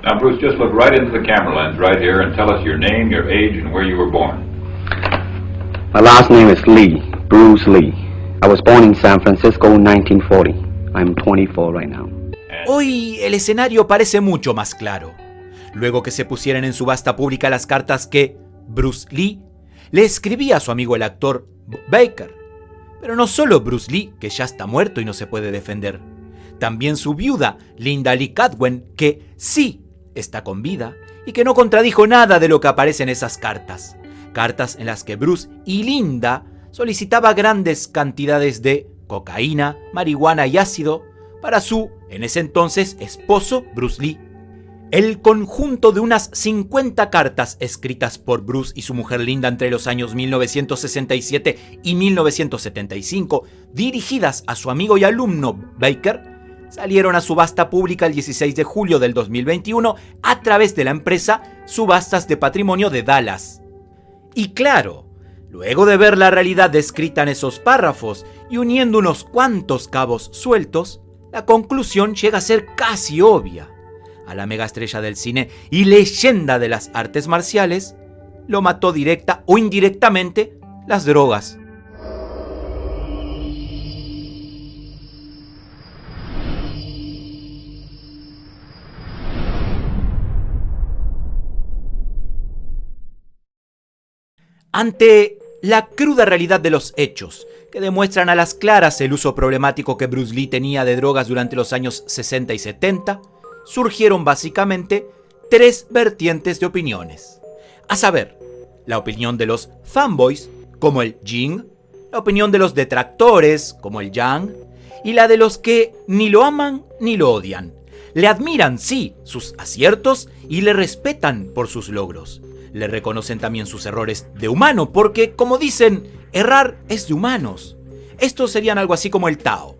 Now, Bruce, just look right into the camera lens right here and tell us your name, your age, and where you were born. My last name is Lee, Bruce Lee. I was born in San Francisco in 1940. I'm 24 right now. Hoy el escenario parece mucho más claro. Luego que se pusieran en subasta pública las cartas que Bruce Lee le escribía a su amigo el actor Baker. Pero no solo Bruce Lee, que ya está muerto y no se puede defender. También su viuda, Linda Lee Cadwen, que sí está con vida y que no contradijo nada de lo que aparece en esas cartas. Cartas en las que Bruce y Linda solicitaba grandes cantidades de cocaína, marihuana y ácido para su, en ese entonces, esposo Bruce Lee. El conjunto de unas 50 cartas escritas por Bruce y su mujer Linda entre los años 1967 y 1975, dirigidas a su amigo y alumno Baker, salieron a subasta pública el 16 de julio del 2021 a través de la empresa Subastas de Patrimonio de Dallas. Y claro, luego de ver la realidad descrita en esos párrafos y uniendo unos cuantos cabos sueltos, la conclusión llega a ser casi obvia. A la megaestrella del cine y leyenda de las artes marciales lo mató directa o indirectamente las drogas. Ante la cruda realidad de los hechos, que demuestran a las claras el uso problemático que Bruce Lee tenía de drogas durante los años 60 y 70, surgieron básicamente tres vertientes de opiniones. A saber, la opinión de los fanboys, como el Jing, la opinión de los detractores, como el Yang, y la de los que ni lo aman ni lo odian. Le admiran, sí, sus aciertos y le respetan por sus logros. Le reconocen también sus errores de humano, porque, como dicen, errar es de humanos. Estos serían algo así como el Tao.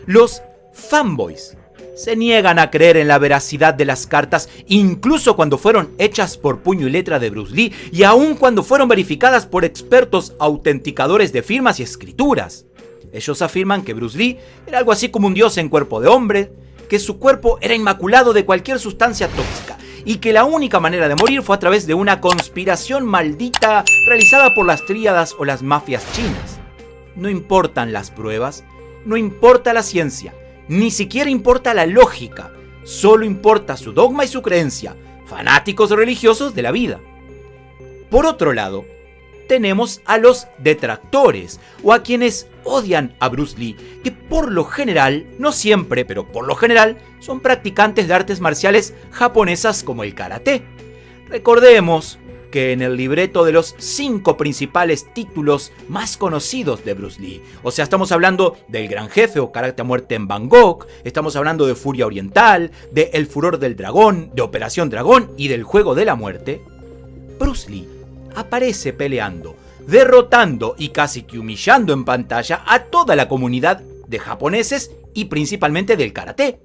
Los fanboys se niegan a creer en la veracidad de las cartas, incluso cuando fueron hechas por puño y letra de Bruce Lee, y aun cuando fueron verificadas por expertos autenticadores de firmas y escrituras. Ellos afirman que Bruce Lee era algo así como un dios en cuerpo de hombre, que su cuerpo era inmaculado de cualquier sustancia tóxica, y que la única manera de morir fue a través de una conspiración maldita realizada por las tríadas o las mafias chinas. No importan las pruebas, no importa la ciencia, ni siquiera importa la lógica, solo importa su dogma y su creencia, fanáticos religiosos de la vida. Por otro lado, tenemos a los detractores, o a quienes odian a Bruce Lee, que por lo general, no siempre, pero por lo general, son practicantes de artes marciales japonesas como el karate. Recordemos que en el libreto de los 5 principales títulos más conocidos de Bruce Lee, o sea, estamos hablando del Gran Jefe o Karate a Muerte en Bangkok, estamos hablando de Furia Oriental, de El Furor del Dragón, de Operación Dragón y del Juego de la Muerte, Bruce Lee aparece peleando, derrotando y casi que humillando en pantalla a toda la comunidad de japoneses y principalmente del karate.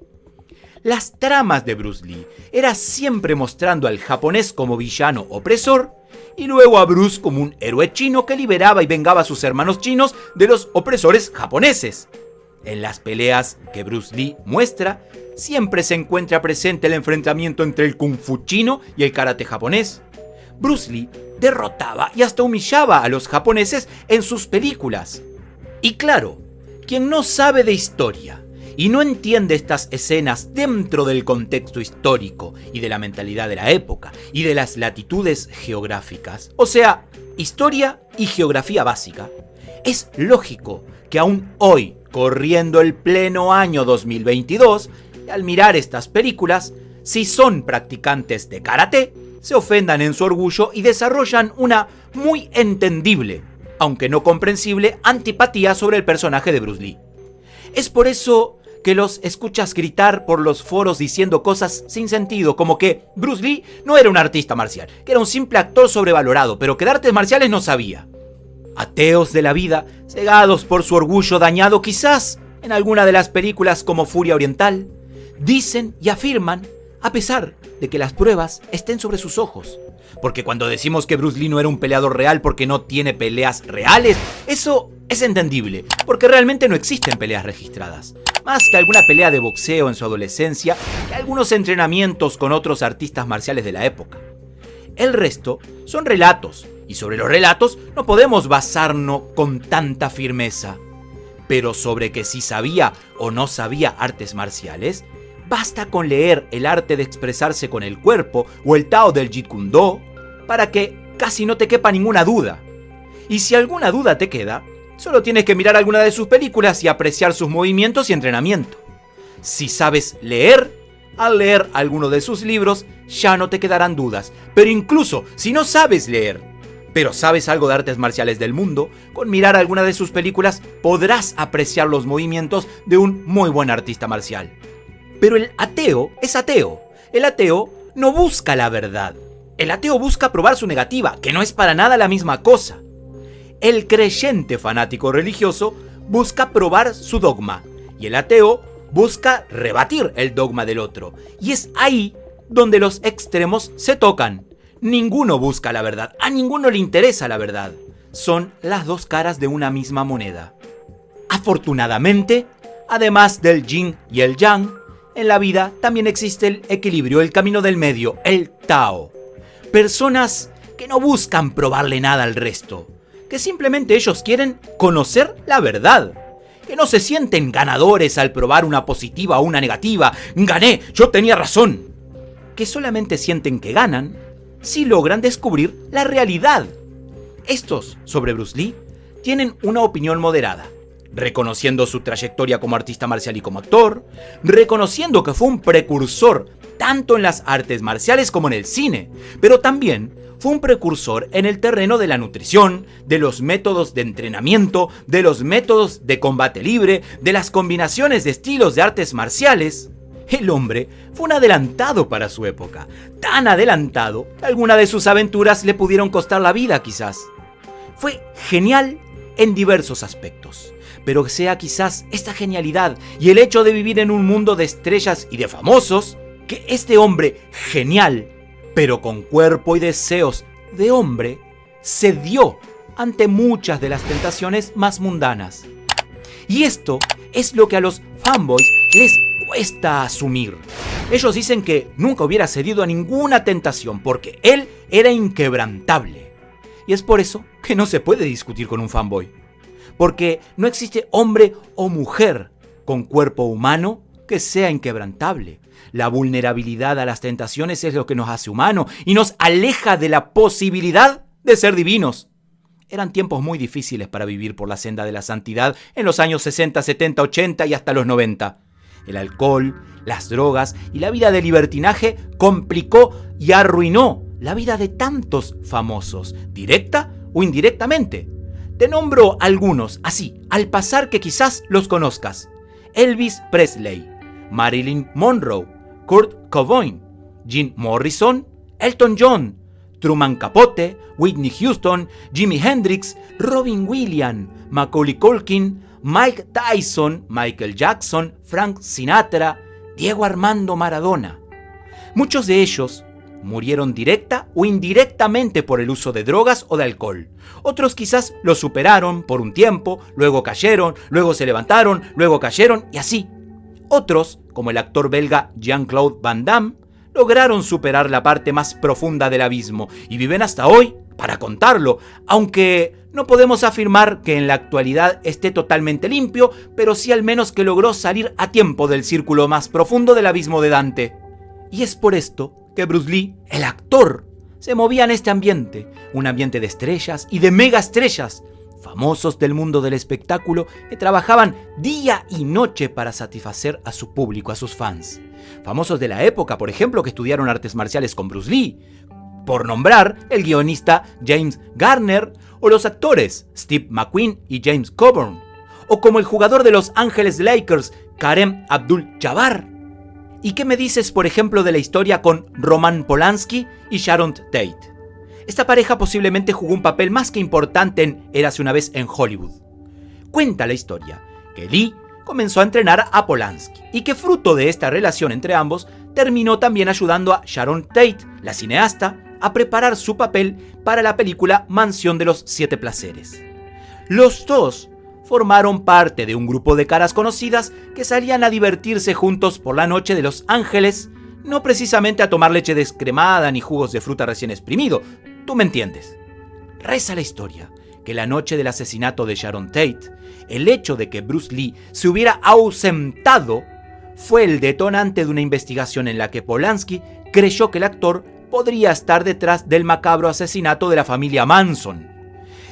Las tramas de Bruce Lee era siempre mostrando al japonés como villano opresor y luego a Bruce como un héroe chino que liberaba y vengaba a sus hermanos chinos de los opresores japoneses. En las peleas que Bruce Lee muestra, siempre se encuentra presente el enfrentamiento entre el kung fu chino y el karate japonés. Bruce Lee derrotaba y hasta humillaba a los japoneses en sus películas. Y claro, quien no sabe de historia y no entiende estas escenas dentro del contexto histórico y de la mentalidad de la época y de las latitudes geográficas, o sea, historia y geografía básica, es lógico que aún hoy, corriendo el pleno año 2022, y al mirar estas películas, si son practicantes de karate, se ofendan en su orgullo y desarrollan una muy entendible, aunque no comprensible, antipatía sobre el personaje de Bruce Lee. Es por eso que los escuchas gritar por los foros diciendo cosas sin sentido, como que Bruce Lee no era un artista marcial, que era un simple actor sobrevalorado, pero que de artes marciales no sabía. Ateos de la vida, cegados por su orgullo dañado quizás en alguna de las películas como Furia Oriental, dicen y afirman a pesar de que las pruebas estén sobre sus ojos. Porque cuando decimos que Bruce Lee no era un peleador real porque no tiene peleas reales, eso es entendible, porque realmente no existen peleas registradas. más que alguna pelea de boxeo en su adolescencia y algunos entrenamientos con otros artistas marciales de la época. El resto son relatos, y sobre los relatos no podemos basarnos con tanta firmeza. Pero sobre que si sabía o no sabía artes marciales, basta con leer El arte de expresarse con el cuerpo o el Tao del Jeet Kune Do para que casi no te quepa ninguna duda. Y si alguna duda te queda, solo tienes que mirar alguna de sus películas y apreciar sus movimientos y entrenamiento. Si sabes leer, al leer alguno de sus libros ya no te quedarán dudas. Pero incluso si no sabes leer, pero sabes algo de artes marciales del mundo, con mirar alguna de sus películas podrás apreciar los movimientos de un muy buen artista marcial. Pero el ateo es ateo. El ateo no busca la verdad. El ateo busca probar su negativa, que no es para nada la misma cosa. El creyente fanático religioso busca probar su dogma y el ateo busca rebatir el dogma del otro. Y es ahí donde los extremos se tocan. Ninguno busca la verdad, a ninguno le interesa la verdad. Son las dos caras de una misma moneda. Afortunadamente, además del yin y el yang, en la vida también existe el equilibrio, el camino del medio, el Tao. Personas que no buscan probarle nada al resto, que simplemente ellos quieren conocer la verdad, que no se sienten ganadores al probar una positiva o una negativa, gané, yo tenía razón, que solamente sienten que ganan si logran descubrir la realidad. Estos, sobre Bruce Lee, tienen una opinión moderada, reconociendo su trayectoria como artista marcial y como actor, reconociendo que fue un precursor tanto en las artes marciales como en el cine, pero también fue un precursor en el terreno de la nutrición, de los métodos de entrenamiento, de los métodos de combate libre, de las combinaciones de estilos de artes marciales. El hombre fue un adelantado para su época, tan adelantado que alguna de sus aventuras le pudieron costar la vida quizás. Fue genial en diversos aspectos, pero sea quizás esta genialidad y el hecho de vivir en un mundo de estrellas y de famosos, que este hombre genial, pero con cuerpo y deseos de hombre, cedió ante muchas de las tentaciones más mundanas. Y esto es lo que a los fanboys les cuesta asumir. Ellos dicen que nunca hubiera cedido a ninguna tentación porque él era inquebrantable. Y es por eso que no se puede discutir con un fanboy. Porque no existe hombre o mujer con cuerpo humano que sea inquebrantable. La vulnerabilidad a las tentaciones es lo que nos hace humanos y nos aleja de la posibilidad de ser divinos. Eran tiempos muy difíciles para vivir por la senda de la santidad en los años 60, 70, 80 y hasta los 90. El alcohol, las drogas y la vida de libertinaje complicó y arruinó la vida de tantos famosos, directa o indirectamente. Te nombro algunos, así, al pasar que quizás los conozcas. Elvis Presley, Marilyn Monroe, Kurt Cobain, Jim Morrison, Elton John, Truman Capote, Whitney Houston, Jimi Hendrix, Robin Williams, Macaulay Culkin, Mike Tyson, Michael Jackson, Frank Sinatra, Diego Armando Maradona. Muchos de ellos murieron directa o indirectamente por el uso de drogas o de alcohol. Otros quizás lo superaron por un tiempo, luego cayeron, luego se levantaron, luego cayeron y así. Otros, como el actor belga Jean-Claude Van Damme, lograron superar la parte más profunda del abismo y viven hasta hoy para contarlo, aunque no podemos afirmar que en la actualidad esté totalmente limpio, pero sí al menos que logró salir a tiempo del círculo más profundo del abismo de Dante. Y es por esto que Bruce Lee, el actor, se movía en este ambiente, un ambiente de estrellas y de mega estrellas, famosos del mundo del espectáculo que trabajaban día y noche para satisfacer a su público, a sus fans. Famosos de la época, por ejemplo, que estudiaron artes marciales con Bruce Lee, por nombrar el guionista James Garner o los actores Steve McQueen y James Coburn, o como el jugador de Los Ángeles Lakers Kareem Abdul-Jabbar. ¿Y qué me dices, por ejemplo, de la historia con Roman Polanski y Sharon Tate? Esta pareja posiblemente jugó un papel más que importante en Érase una vez en Hollywood. Cuenta la historia que Lee comenzó a entrenar a Polanski y que fruto de esta relación entre ambos terminó también ayudando a Sharon Tate, la cineasta, a preparar su papel para la película Mansión de los Siete Placeres. Los dos formaron parte de un grupo de caras conocidas que salían a divertirse juntos por la noche de Los Ángeles, no precisamente a tomar leche descremada ni jugos de fruta recién exprimido. Tú me entiendes. Reza la historia que la noche del asesinato de Sharon Tate, el hecho de que Bruce Lee se hubiera ausentado fue el detonante de una investigación en la que Polanski creyó que el actor podría estar detrás del macabro asesinato de la familia Manson.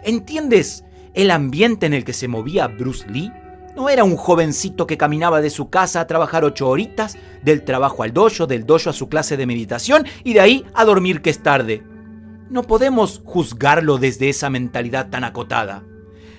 ¿Entiendes el ambiente en el que se movía Bruce Lee? No era un jovencito que caminaba de su casa a trabajar 8 horitas, del trabajo al dojo, del dojo a su clase de meditación y de ahí a dormir que es tarde. No podemos juzgarlo desde esa mentalidad tan acotada.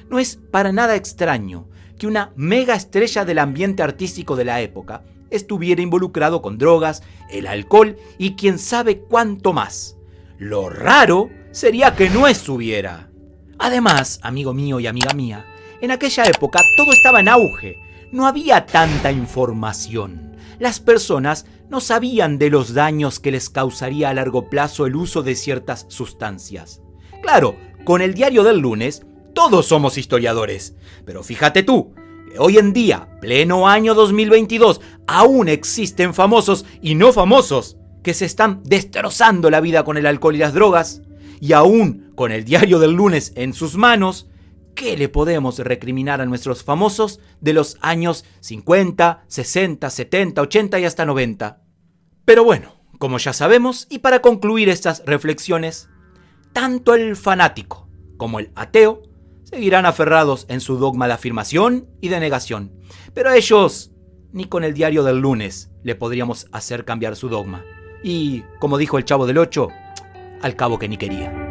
No es para nada extraño que una mega estrella del ambiente artístico de la época estuviera involucrado con drogas, el alcohol y quién sabe cuánto más. Lo raro sería que no estuviera. Además, amigo mío y amiga mía, en aquella época todo estaba en auge. No había tanta información. Las personas no sabían de los daños que les causaría a largo plazo el uso de ciertas sustancias. Claro, con el diario del lunes, todos somos historiadores. Pero fíjate tú, que hoy en día, pleno año 2022, aún existen famosos y no famosos que se están destrozando la vida con el alcohol y las drogas. Y aún con el diario del lunes en sus manos, ¿qué le podemos recriminar a nuestros famosos de los años 50, 60, 70, 80 y hasta 90? Pero bueno, como ya sabemos, y para concluir estas reflexiones, tanto el fanático como el ateo seguirán aferrados en su dogma de afirmación y de negación. Pero a ellos, ni con el diario del lunes, le podríamos hacer cambiar su dogma. Y, como dijo el Chavo del Ocho, al cabo que ni quería.